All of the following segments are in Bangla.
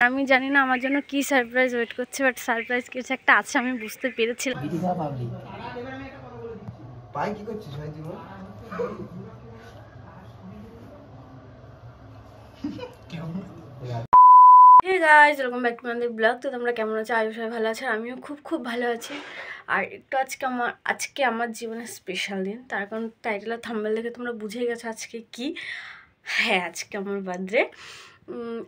আমি জানি না আমার জন্য কি সারপ্রাইজ ওয়েট করছে, বাট সারপ্রাইজ কিছু একটা আছে আমি বুঝতে পেরেছিলাম। Hey guys, welcome back to my blog. তো তোমরা কেমন আছো? আয়ুষ সবাই ভালো আছে, আমিও খুব ভালো আছি। আর একটু আজকে আমার জীবনের স্পেশাল দিন, তার কারণ টাইটেল আর থাম্বনেল দেখে তোমরা বুঝেই গেছো আজকে কি। হ্যাঁ, আজকে আমার বার্থডে।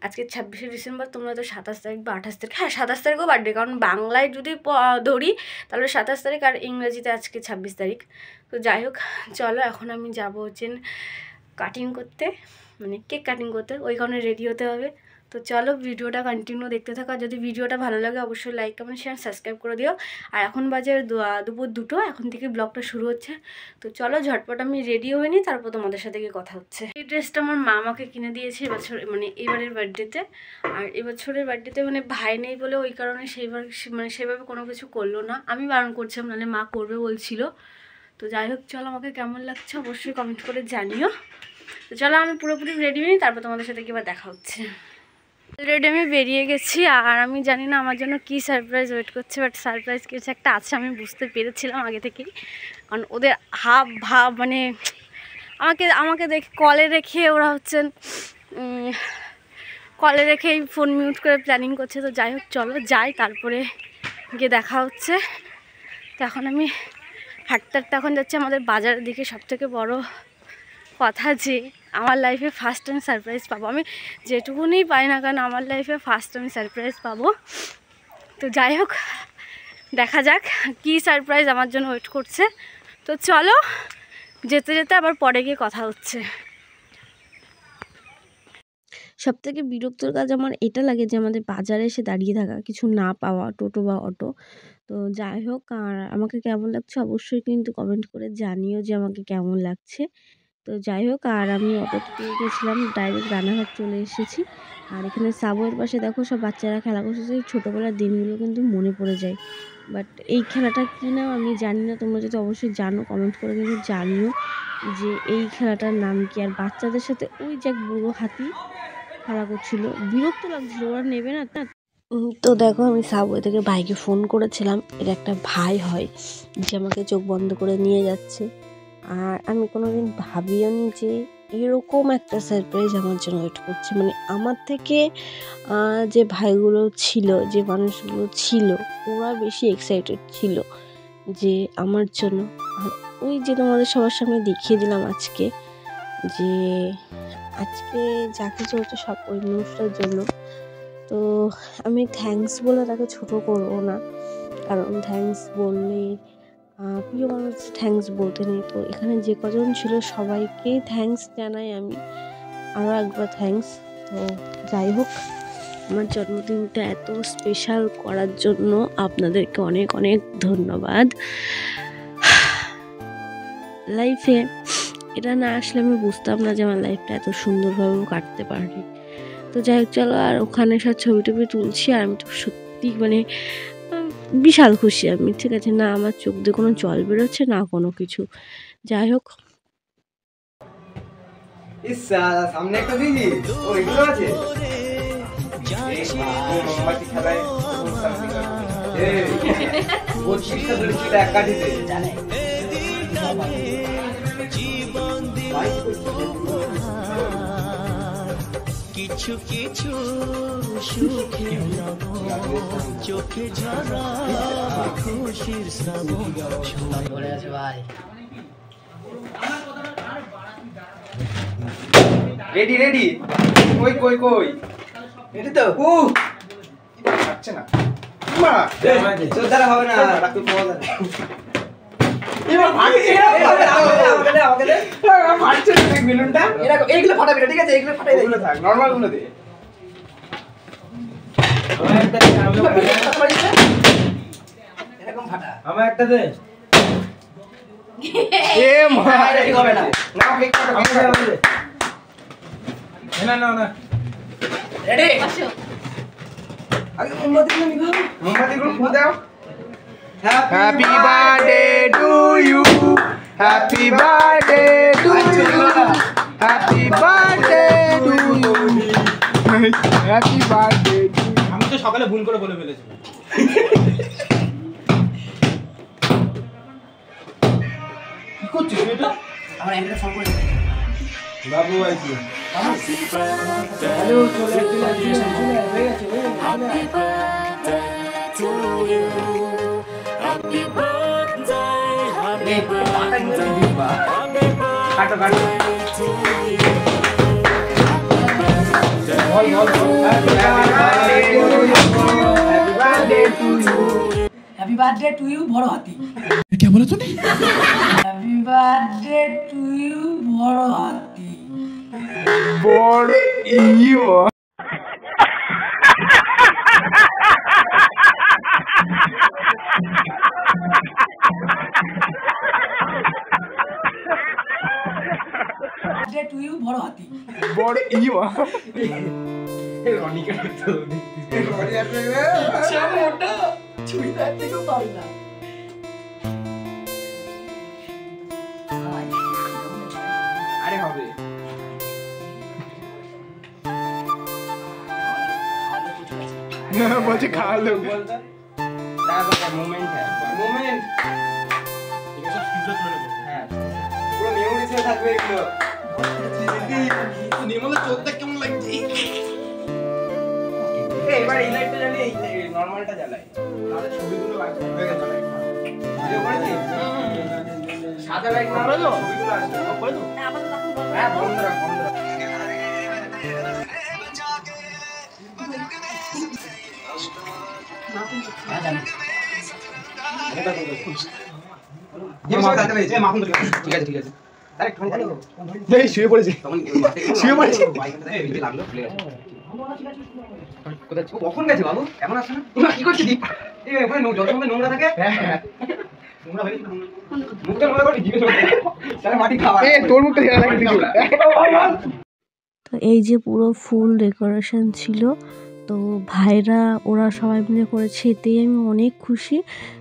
আজকে 26শে ডিসেম্বর। তোমরা তো 27 তারিখ বা 28 তারিখ, হ্যাঁ 27 তারিখও বার্থডে, কারণ বাংলায় যদি ধরি তাহলে 27 তারিখ, আর ইংরেজিতে আজকে 26 তারিখ। তো যাই হোক, চলো এখন আমি যাবো হচ্ছে কাটিং করতে, মানে কেক কাটিং করতে, ওই কারণে রেডি হতে হবে। তো চলো ভিডিওটা কন্টিনিউ দেখতে থাকো। যদি ভিডিওটা ভালো লাগে অবশ্যই লাইক কমেন্ট শেয়ার সাবস্ক্রাইব করে দিও। আর এখন বাজে দুপুর 2টো, এখন থেকে ব্লগটা শুরু হচ্ছে। তো চলো ঝটপট আমি রেডি হয়ে নিই, তারপর তোমাদের সাথে গিয়ে কথা হচ্ছে। এই ড্রেসটা আমার মা আমাকে কিনে দিয়েছে এবছর, মানে এবারের বার্থডেতে। আর এবছরের বার্থডেতে মানে ভাই নেই বলে ওই কারণে সেভাবে কোনো কিছু করলো না। আমি বারণ করছিলাম, নাহলে মা করবে বলছিল। তো যাই হোক, চলো আমাকে কেমন লাগছে অবশ্যই কমেন্ট করে জানিও। তো চলো আমি পুরোপুরি রেডি হই, তারপর তোমাদের সাথে কি দেখা হচ্ছে। অলরেডি আমি বেরিয়ে গেছি, আর আমি জানি না আমার জন্য কি সারপ্রাইজ ওয়েট করছে, বাট সারপ্রাইজ কিছু একটা আছে আমি বুঝতে পেরেছিলাম আগে থেকেই। কারণ ওদের হাব ভাব মানে আমাকে দেখে কলে রেখে ওরা হচ্ছেন কলে রেখেই ফোন মিউট করে প্ল্যানিং করছে। তো যাই হোক চলো যাই, তারপরে গিয়ে দেখা হচ্ছে। তো এখন আমি হাঁটতে এখন যাচ্ছি আমাদের বাজারের দিকে। সবথেকে বড় কথা যে আমার লাইফে ফার্স্ট টাইম সারপ্রাইজ পাবো, আমি যেটুকুনি পাই না কেন আমার লাইফে ফার্স্ট টাইম সারপ্রাইজ পাবো। তো যাই হোক, দেখা যাক কি সারপ্রাইজ আমার জন্য ওয়েট করছে। তো চলো যেতে যেতে আবার পরে গিয়ে কথা হচ্ছে। সবথেকে বিরক্তর কাজ আমার এটা লাগে যে আমাদের বাজারে এসে দাঁড়িয়ে থাকা, কিছু না পাওয়া, টোটো বা অটো। তো যাই হোক, আর আমাকে কেমন লাগছে অবশ্যই কিন্তু কমেন্ট করে জানিও যে আমাকে কেমন লাগছে। তো যাই হোক, আর আমি অটোতে পেয়ে গেছিলাম, ডাইরেক্ট রানাঘাট চলে এসেছি। আর এখানে সাবওয়ের পাশে দেখো সব বাচ্চারা খেলা করছে। ছোটোবেলার দিনগুলো কিন্তু মনে পড়ে যায়। বাট এই খেলাটা কি না আমি জানি না, তোমরা যদি অবশ্যই জানো কমেন্ট করে কিন্তু জানিও যে এই খেলাটার নাম কি। আর বাচ্চাদের সাথে ওই যে বুড়ো হাতি খেলা করছিল, বিরক্ত লাগছিল, ওরা নেবে না। তো দেখো আমি সাবওয়ে থেকে ভাইকে ফোন করেছিলাম, এর একটা ভাই হয় যে আমাকে চোখ বন্ধ করে নিয়ে যাচ্ছে। আর আমি কোনোদিন ভাবিও নি যে এরকম একটা সারপ্রাইজ আমার জন্য ওয়েট করছে। মানে আমার থেকে যে ভাইগুলো ছিল, যে মানুষগুলো ছিল, ওরা বেশি এক্সাইটেড ছিল যে আমার জন্য। আর ওই যে তোমাদের সবার সামনে দেখিয়ে দিলাম আজকে, যে আজকে যা কিছু হচ্ছে সব ওই মানুষটার জন্য। তো আমি থ্যাঙ্কস বলে তাকে ছোট করবো না, কারণ থ্যাঙ্কস বললে প্রিয় মানুষ থ্যাঙ্কস বলতে নেই। তো এখানে যে কজন ছিল সবাইকে থ্যাঙ্কস জানাই আমি, আরও একবার থ্যাঙ্কস। তো যাই হোক, আমার জন্মদিনটা এত স্পেশাল করার জন্য আপনাদেরকে অনেক অনেক ধন্যবাদ। লাইফে এটা না আসলে আমি বুঝতাম না যে আমার লাইফটা এত সুন্দরভাবেও কাটতে পারি। তো যাই হোক চলো, আর ওখানে সব ছবি টবি তুলছি। আর আমি তো সত্যি মানে বিশাল খুশি আমি, ঠিক আছে না, আমার চোখ দিয়ে কোনো জল বেরোচ্ছে না কোনো কিছু। যাই হোক, সামনে একটা দিদি ওইগুলো আছে কিছু কিছু সুখে চোখে ঝরা খুশির শ্রাবণ পড়ে আছে ভাই। রেডি রেডি, কই কই কই রেডি তো? আচ্ছা না মা চোদ্দারা হবে না, রাখতে পাওয়া যায় না। এবার ফাটছে না, আমাকে দে ফাটছে না বেলুনটা। এরকম এইগুলো ফাটাবি না, ঠিক আছে? এইগুলো ফাটাই দে, এগুলো থাক, নরমাল গুলো দে। এরকম ফাটা আমার একটা দে। এ মা রেডি হবে না, না ফেক ফাটা আমাকে দে না না না। রেডি আসো, আগে মোমবাতিগুলো নিভাও, মোমবাতিগুলো ফুল দাও। Happy birthday to you, happy birthday to you, happy birthday to you, happy birthday to তো সকালে ভুল করে বলে ফেলেছি। কি করছিস এটা? আমার এমনি ফোন করে বাবু আইছি। হ্যালো চলে Happy birthday to you. Happy birthday, happy birthday, happy কাটো কাটো। birthday to you. বল বল বল। হ্যাপি বার্থডে টু ইউ বড় হাতি। क्या बोला तूने? হ্যাপি বার্থডে টু ইউ বড় হাতি। বড় ইউ। বার্থডে টু ইউ বড় হাতি। বড় ইউ। রনিকে তো দেখছিস। রনি আসবে। আচ্ছা মোটা ছুরিদার থেকেও পারি না। আরে হবে। বলছে খাওয়া লোক বলতে তারপর মোমেন্ট है মোমেন্ট ঠিক আছে স্ক্রিনশট করে নেব হ্যাঁ পুরো মেমোরিতে থাকবে এগুলো নির্মল চোখটা কেমন লাগছে এবার এই লাইটটা জ্বালিয়ে এই নরমালটা জ্বালাই তাহলে ছবিগুলো আসবে হয়ে গেল ভিডিও করেছি সাদা লাইট না হলো ছবিগুলো আসবে করে দাও হ্যাঁ বন্ধ রাখ বন্ধ রাখ ঠিক আছে ঠিক আছে শুয়ে পড়েছে শুয়ে পড়েছে কখন গেছে বাবু এমন আসছে না কি করছিস ওখানে যত সময় নোংরা থাকে মুখটা নোংরা করে মাটি খাওয়া তোর মুখটা তো এই যে পুরো ফুল ডেকোরেশন ছিল, তো ভাইরা ওরা সবাই মিলে করেছে, এতেই আমি অনেক খুশি।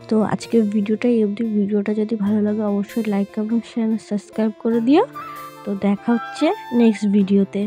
তো আজকের ভিডিওটা এই অবধি। ভিডিওটা যদি ভালো লাগে অবশ্যই লাইক কমেন্ট শেয়ার সাবস্ক্রাইব করে দিও। তো দেখা হচ্ছে নেক্সট ভিডিওতে।